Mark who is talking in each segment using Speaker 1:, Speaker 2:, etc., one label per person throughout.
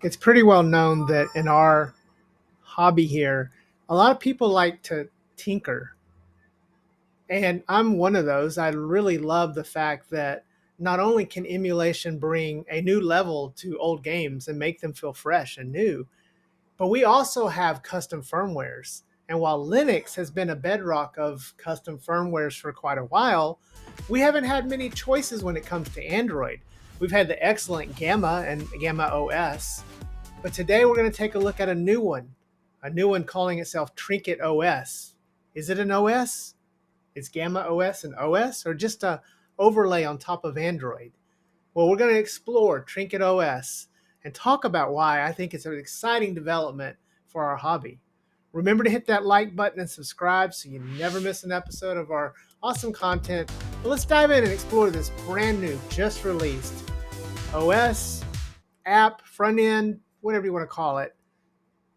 Speaker 1: It's pretty well known that in our hobby here, a lot of people like to tinker. And I'm one of those. I really love the fact that not only can emulation bring a new level to old games and make them feel fresh and new, but we also have custom firmwares. And while Linux has been a bedrock of custom firmwares for quite a while, we haven't had many choices when it comes to Android. We've had the excellent Gamma and Gamma OS, but today we're going to take a look at a new one calling itself TrinketOS. Is it an OS? Is Gamma OS an OS or just a overlay on top of Android? Well, we're going to explore TrinketOS and talk about why I think it's an exciting development for our hobby. Remember to hit that like button and subscribe so you never miss an episode of our awesome content. But let's dive in and explore this brand new, just released OS, app, front end, whatever you want to call it,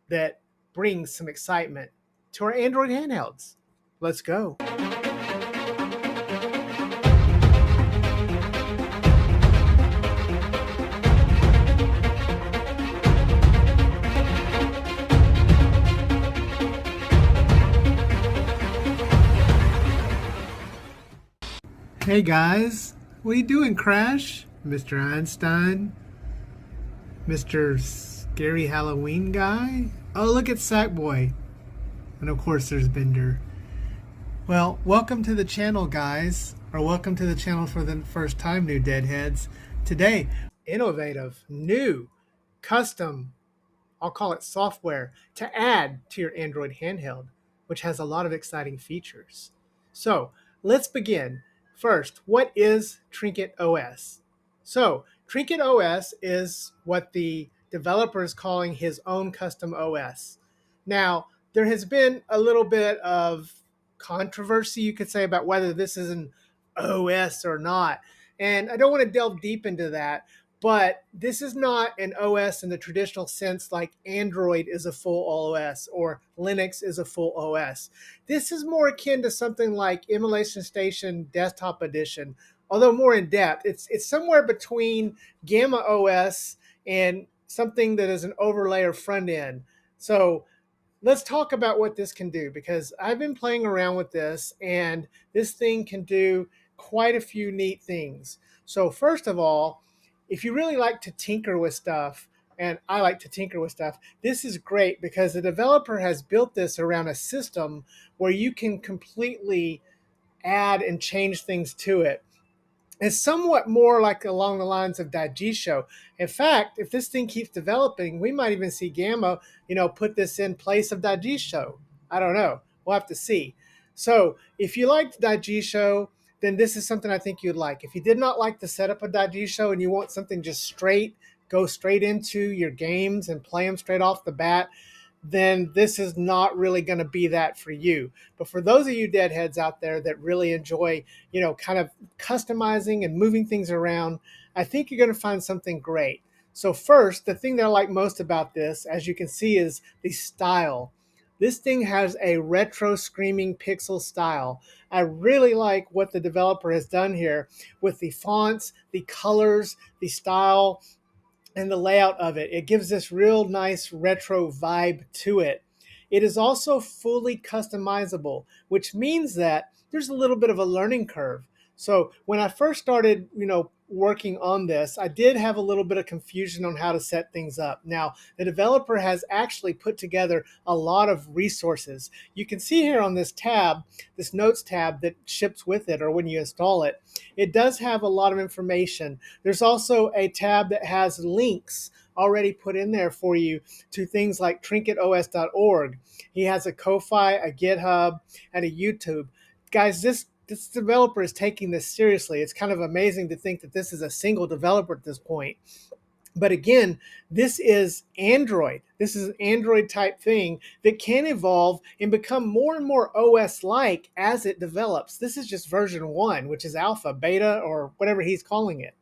Speaker 1: that brings some excitement to our Android handhelds. Let's go. Hey guys, what are you doing, Crash? Mr. Einstein? Mr. Scary Halloween Guy? Oh, look at Sackboy. And of course there's Bender. Well, welcome to the channel, guys. Or welcome to the channel for the first time, new deadheads. Today, innovative, new, custom, I'll call it software, to add to your Android handheld, which has a lot of exciting features. So let's begin. First, what is TrinketOS? So TrinketOS is what the developer is calling his own custom OS. Now, there has been a little bit of controversy, you could say, about whether this is an OS or not. And I don't want to delve deep into that, but this is not an OS in the traditional sense like Android is a full OS or Linux is a full OS. This is more akin to something like Emulation Station Desktop Edition, although more in depth. It's somewhere between Gamma OS and something that is an overlay or front end. So let's talk about what this can do, because I've been playing around with this and this thing can do quite a few neat things. So first of all, if you really like to tinker with stuff, and I like to tinker with stuff, this is great because the developer has built this around a system where you can completely add and change things to it. It's somewhat more like along the lines of Daijisho. In fact, if this thing keeps developing, we might even see Gamma, put this in place of Daijisho. I don't know. We'll have to see. So if you liked Daijisho, then this is something I think you'd like. If you did not like the setup of Daijisho and you want something just straight, go straight into your games and play them straight off the bat, then this is not really going to be that for you. But for those of you deadheads out there that really enjoy, kind of customizing and moving things around, I think you're going to find something great. So first, the thing that I like most about this, as you can see, is the style. This thing has a retro screaming pixel style. I really like what the developer has done here with the fonts, the colors, the style, and the layout of it. It gives this real nice retro vibe to it. It is also fully customizable, which means that there's a little bit of a learning curve. So when I first started, working on this, I did have a little bit of confusion on how to set things up. Now, the developer has actually put together a lot of resources. You can see here on this tab, this notes tab that ships with it, or when you install it, it does have a lot of information. There's also a tab that has links already put in there for you to things like TrinketOS.org. He has a Ko-Fi, a GitHub, and a YouTube. Guys, this developer is taking this seriously. It's kind of amazing to think that this is a single developer at this point. But again, this is Android. This is an Android type thing that can evolve and become more and more OS-like as it develops. This is just version 1, which is alpha, beta, or whatever he's calling it.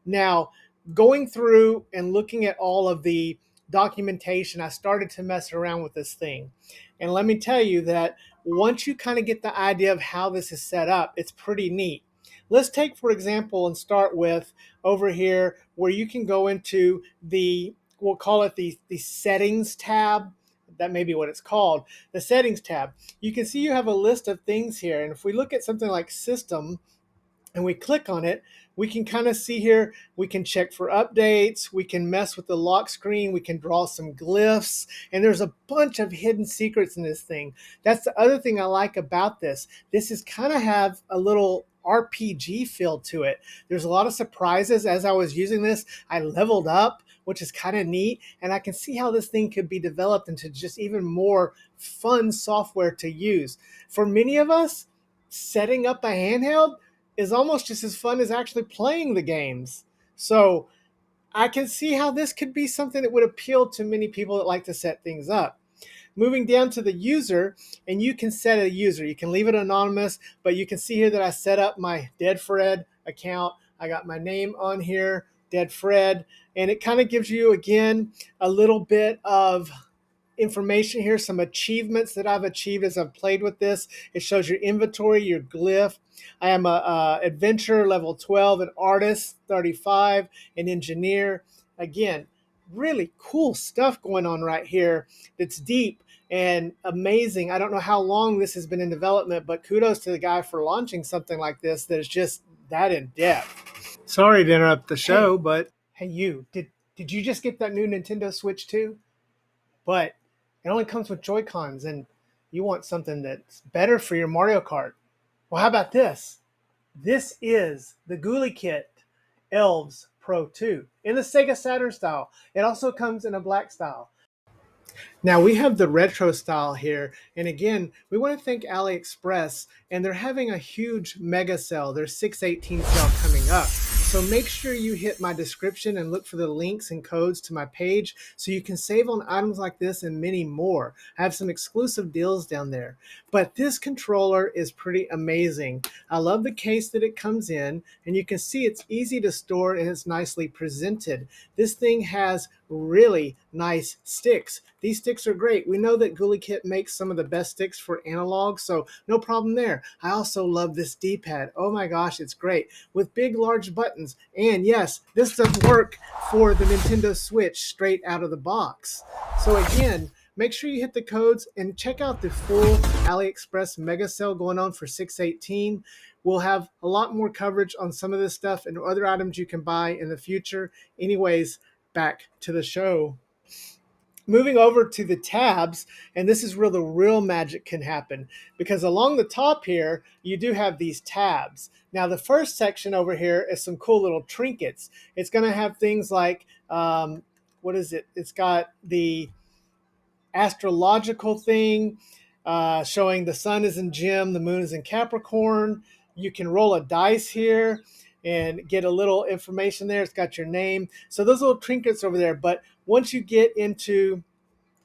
Speaker 1: Now, going through and looking at all of the documentation, I started to mess around with this thing. And let me tell you that once you kind of get the idea of how this is set up, it's pretty neat. Let's take, for example, and start with over here where you can go into the we'll call it the settings tab. That may be what it's called, the settings tab. You can see you have a list of things here. And if we look at something like system, and we click on it, we can kind of see here, we can check for updates, we can mess with the lock screen, we can draw some glyphs, and there's a bunch of hidden secrets in this thing. That's the other thing I like about this. This is kind of have a little RPG feel to it. There's a lot of surprises. As I was using this, I leveled up, which is kind of neat, and I can see how this thing could be developed into just even more fun software to use. For many of us, setting up a handheld is almost just as fun as actually playing the games. So I can see how this could be something that would appeal to many people that like to set things up. Moving down to the user, and you can set a user. You can leave it anonymous, but you can see here that I set up my Dead Fred account. I got my name on here, Dead Fred, and it kind of gives you, again, a little bit of information here, some achievements that I've achieved as I've played with this. It shows your inventory, your glyph. I am a adventurer level 12, an artist 35, an engineer. Again, really cool stuff going on right here that's deep and amazing. I don't know how long this has been in development, but kudos to the guy for launching something like this that is just that in depth. Sorry to interrupt the show, but hey, did you just get that new Nintendo Switch too? But it only comes with Joy-Cons, and you want something that's better for your Mario Kart. Well, how about this? This is the Gulikit Elves Pro 2 in the Sega Saturn style. It also comes in a black style. Now we have the retro style here. And again, we want to thank AliExpress, and they're having a huge mega sale. Their 618 sale coming up. So make sure you hit my description and look for the links and codes to my page so you can save on items like this and many more. I have some exclusive deals down there. But this controller is pretty amazing. I love the case that it comes in, and you can see it's easy to store and it's nicely presented. This thing has really nice sticks. These sticks are great. We know that Gulikit makes some of the best sticks for analog, so no problem there. I also love this D-pad. Oh my gosh, it's great. With big, large buttons. And yes, this does work for the Nintendo Switch straight out of the box. So again, make sure you hit the codes and check out the full AliExpress mega sale going on for 618. We'll have a lot more coverage on some of this stuff and other items you can buy in the future. Anyways, back to the show. Moving over to the tabs, and this is where the real magic can happen, because along the top here, you do have these tabs. Now, the first section over here is some cool little trinkets. It's going to have things like, what is it? It's got the astrological thing showing the sun is in Gem, the moon is in Capricorn. You can roll a dice here and get a little information there. It's got your name. So those little trinkets over there. But once you get into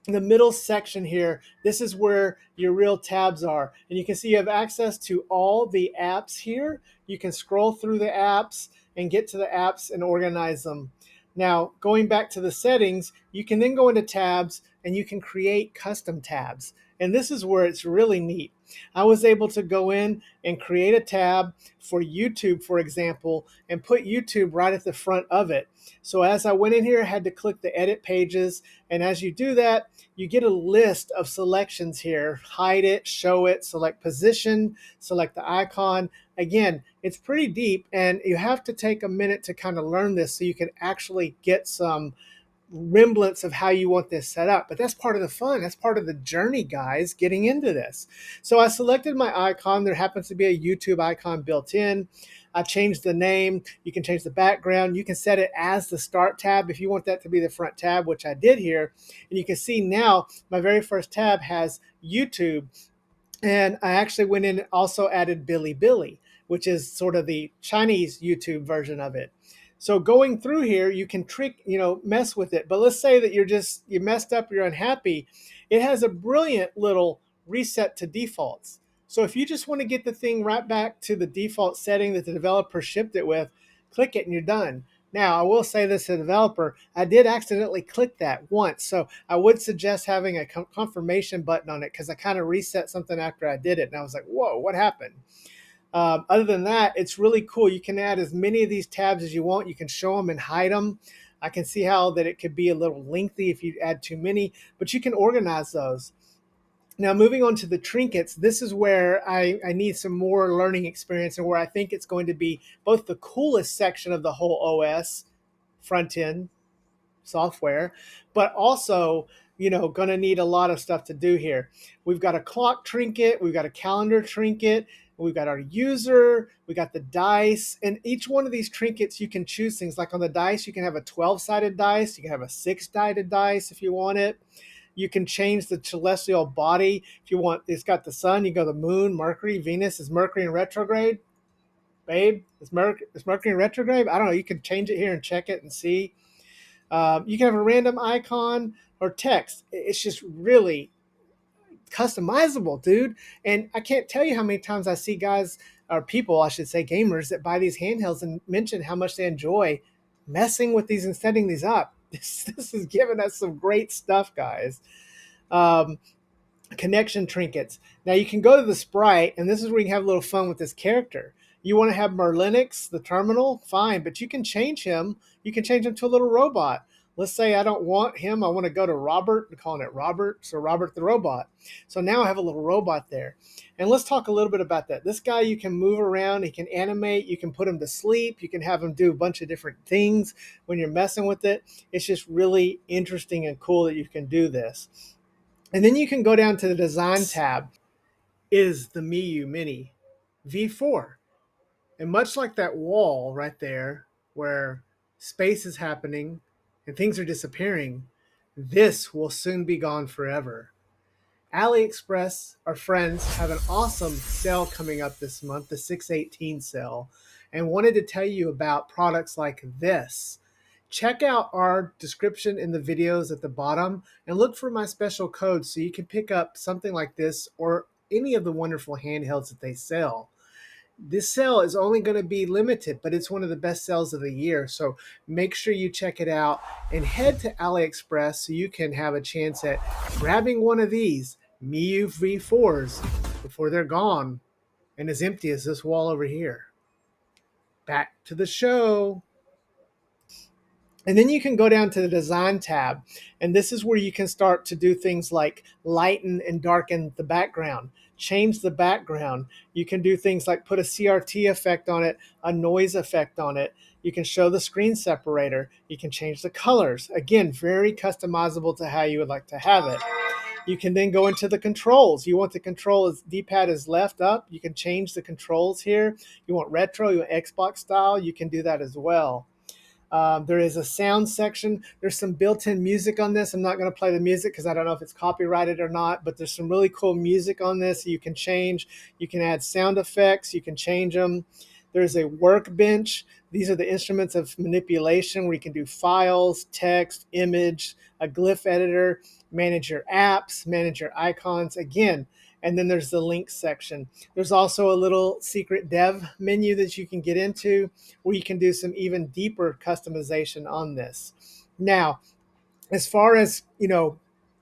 Speaker 1: the middle section here, this is where your real tabs are. And you can see you have access to all the apps here. You can scroll through the apps and get to the apps and organize them. Now, going back to the settings, you can then go into tabs and you can create custom tabs. And this is where it's really neat. I was able to go in and create a tab for YouTube, for example, and put YouTube right at the front of it. So as I went in here, I had to click the edit pages. And as you do that, you get a list of selections here. Hide it, show it, select position, select the icon. Again, it's pretty deep, and you have to take a minute to kind of learn this so you can actually get some remnants of how you want this set up. But that's part of the fun. That's part of the journey, guys, getting into this. So I selected my icon. There happens to be a YouTube icon built in. I changed the name. You can change the background. You can set it as the start tab if you want that to be the front tab, which I did here. And you can see now my very first tab has YouTube. And I actually went in and also added Bilibili, which is sort of the Chinese YouTube version of it. So going through here, you can mess with it. But let's say that you messed up, you're unhappy. It has a brilliant little reset to defaults. So if you just want to get the thing right back to the default setting that the developer shipped it with, click it and you're done. Now, I will say this to the developer, I did accidentally click that once. So I would suggest having a confirmation button on it, because I kind of reset something after I did it. And I was like, whoa, what happened? Other than that, it's really cool. You can add as many of these tabs as you want. You can show them and hide them. I can see how that it could be a little lengthy if you add too many, but you can organize those. Now, moving on to the trinkets, this is where I need some more learning experience and where I think it's going to be both the coolest section of the whole OS front end software, but also, going to need a lot of stuff to do here. We've got a clock trinket, we've got a calendar trinket, we've got our user, we got the dice, and each one of these trinkets you can choose things. Like on the dice, you can have a 12-sided dice, you can have a 6-sided dice if you want it. You can change the celestial body if you want. It's got the sun, you go the moon, Mercury, Venus. Is Mercury in retrograde? Babe, is Mercury in retrograde? I don't know. You can change it here and check it and see. You can have a random icon or text. It's just really customizable, dude. And I can't tell you how many times I see guys, or people, I should say, gamers, that buy these handhelds and mention how much they enjoy messing with these and setting these up. This is giving us some great stuff, guys. Um, Connection trinkets. Now you can go to the sprite, and this is where you can have a little fun with this character. You want to have Merlinix, the terminal, fine, but you can change him. You can change him to a little robot. Let's say I don't want him. I want to go to Robert. I'm calling it Robert. So Robert the robot. So now I have a little robot there. And let's talk a little bit about that. This guy, you can move around. He can animate. You can put him to sleep. You can have him do a bunch of different things when you're messing with it. It's just really interesting and cool that you can do this. And then you can go down to the design tab. Is the Miyoo Mini V4. And much like that wall right there where space is happening and things are disappearing, this will soon be gone forever. AliExpress, our friends, have an awesome sale coming up this month, the 618 sale, and wanted to tell you about products like this. Check out our description in the videos at the bottom and look for my special code so you can pick up something like this or any of the wonderful handhelds that they sell. This sale is only going to be limited, but it's one of the best sales of the year. So make sure you check it out and head to AliExpress so you can have a chance at grabbing one of these Miyoo V4s before they're gone and as empty as this wall over here. Back to the show. And then you can go down to the design tab, and this is where you can start to do things like lighten and darken the background, change the background. You can do things like put a CRT effect on it, a noise effect on it. You can show the screen separator. You can change the colors. Again, very customizable to how you would like to have it. You can then go into the controls. You want the control as D-pad is left up. You can change the controls here. You want retro, you want Xbox style. You can do that as well. There is a sound section. There's some built-in music on this. I'm not going to play the music because I don't know if it's copyrighted or not, but there's some really cool music on this you can change. You can add sound effects. You can change them. There's a workbench. These are the instruments of manipulation where you can do files, text, image, a glyph editor, manage your apps, manage your icons. Again, and then there's the links section. There's also a little secret dev menu that you can get into where you can do some even deeper customization on this. Now, as far as,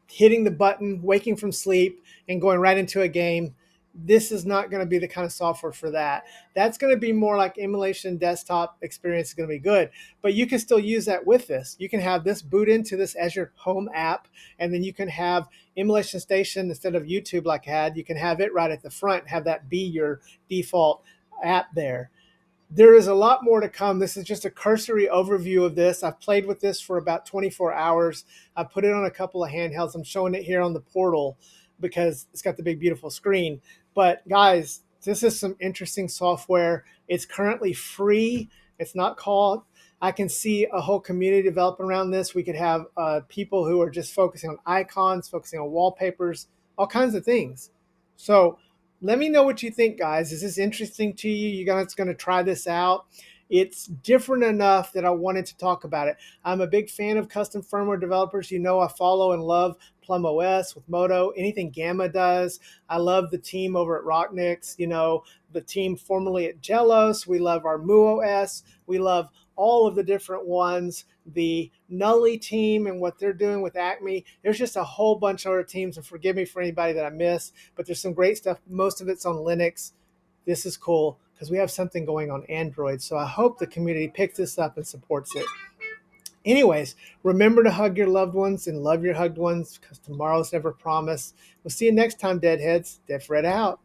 Speaker 1: hitting the button, waking from sleep, and going right into a game, this is not going to be the kind of software for that. That's going to be more like emulation desktop experience is going to be good, but you can still use that with this. You can have this boot into this as your home app, and then you can have emulation station instead of YouTube like I had. You can have it right at the front, have that be your default app there. There is a lot more to come. This is just a cursory overview of this. I've played with this for about 24 hours. I put it on a couple of handhelds. I'm showing it here on the portal because it's got the big, beautiful screen. But guys, this is some interesting software. It's currently free. It's not called. I can see a whole community developing around this. We could have people who are just focusing on icons, focusing on wallpapers, all kinds of things. So let me know what you think, guys. Is this interesting to you? You guys going to try this out? It's different enough that I wanted to talk about it. I'm a big fan of custom firmware developers. I follow and love PLWOS with Moto, anything Gamma does. I love the team over at Rocknix, the team formerly at Jelos. We love our MooOS. We love all of the different ones, the Nully team and what they're doing with Acme. There's just a whole bunch of other teams, and forgive me for anybody that I miss, but there's some great stuff. Most of it's on Linux. This is cool because we have something going on Android, so I hope the community picks this up and supports it. Anyways, remember to hug your loved ones and love your hugged ones because tomorrow's never promised. We'll see you next time, Deadheads. Dead Fred out.